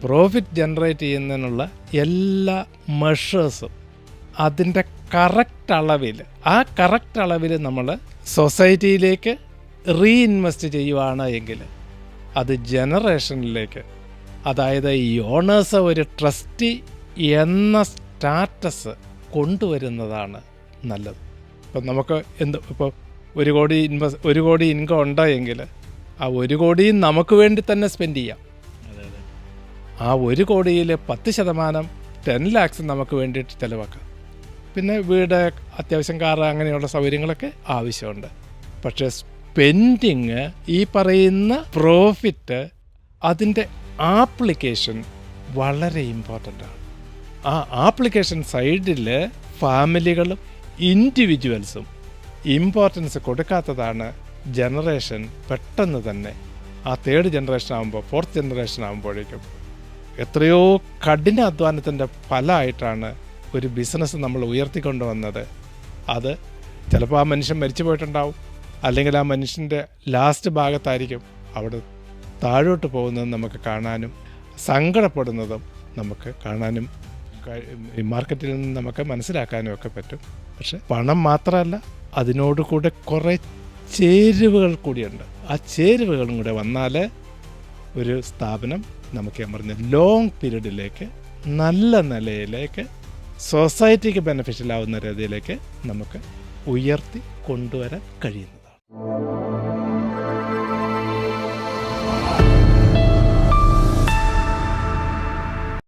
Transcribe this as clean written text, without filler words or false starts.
Profit generate ചെയ്യുന്നതിനുള്ള എല്ലാ മെഷേഴ്സും അതിൻ്റെ കറക്റ്റ് അളവിൽ നമ്മൾ സൊസൈറ്റിയിലേക്ക് റീഇൻവെസ്റ്റ് ചെയ്യുവാണ് എങ്കിൽ അത് ജനറേഷനിലേക്ക്, അതായത് ഈ ഓണേഴ്സ് ഒരു ട്രസ്റ്റി എന്ന സ്റ്റാറ്റസ് കൊണ്ടുവരുന്നതാണ് നല്ലത്. ഇപ്പം നമുക്ക് ഇപ്പോൾ 1 കോടി ഇൻകം ഉണ്ടെങ്കിൽ ആ 1 കോടിയും നമുക്ക് വേണ്ടി തന്നെ സ്പെൻഡ് ചെയ്യാം. ആ 1 കോടിയിൽ 10% 10 lakhs നമുക്ക് വേണ്ടിയിട്ട് ചിലവാക്കാം. പിന്നെ വീട്, അത്യാവശ്യം കാറ്, അങ്ങനെയുള്ള സൗകര്യങ്ങളൊക്കെ ആവശ്യമുണ്ട്. പക്ഷേ സ്പെൻഡിങ്, ഈ പറയുന്ന പ്രോഫിറ്റ്, അതിൻ്റെ ആപ്ലിക്കേഷൻ വളരെ ഇമ്പോർട്ടൻ്റ് ആണ്. ആ ആപ്ലിക്കേഷൻ സൈഡിൽ ഫാമിലികളും ഇൻഡിവിജ്വൽസും ഇമ്പോർട്ടൻസ് കൊടുക്കാത്തതാണ് ജനറേഷൻ പെട്ടെന്ന് തന്നെ ആ 3rd ജനറേഷൻ ആകുമ്പോൾ 4th ജനറേഷൻ ആകുമ്പോഴേക്കും എത്രയോ കഠിനാധ്വാനത്തിൻ്റെ ഫലമായിട്ടാണ് ഒരു ബിസിനസ് നമ്മൾ ഉയർത്തിക്കൊണ്ടുവന്നത്. അത് ചിലപ്പോൾ ആ മനുഷ്യൻ മരിച്ചു പോയിട്ടുണ്ടാവും, അല്ലെങ്കിൽ ആ മനുഷ്യൻ്റെ ലാസ്റ്റ് ഭാഗത്തായിരിക്കും അവിടെ താഴോട്ട് പോകുന്നതും നമുക്ക് കാണാനും സങ്കടപ്പെടുന്നതും നമുക്ക് കാണാനും മാർക്കറ്റിൽ നിന്ന് നമുക്ക് മനസ്സിലാക്കാനും ഒക്കെ പറ്റും. പക്ഷെ പണം മാത്രമല്ല, അതിനോട് കൂടെ കുറേ ചേരുവകൾ കൂടിയുണ്ട്. ആ ചേരുവകളും കൂടെ വന്നാൽ ഒരു സ്ഥാപനം നമുക്ക് ഞാൻ പറഞ്ഞ ലോങ് പീരീഡിലേക്ക്, നല്ല നിലയിലേക്ക്, സൊസൈറ്റിക്ക് ബെനിഫിഷ്യൽ ആവുന്ന രീതിയിലേക്ക് നമുക്ക് ഉയർത്തി കൊണ്ടുവരാൻ കഴിയുന്നു.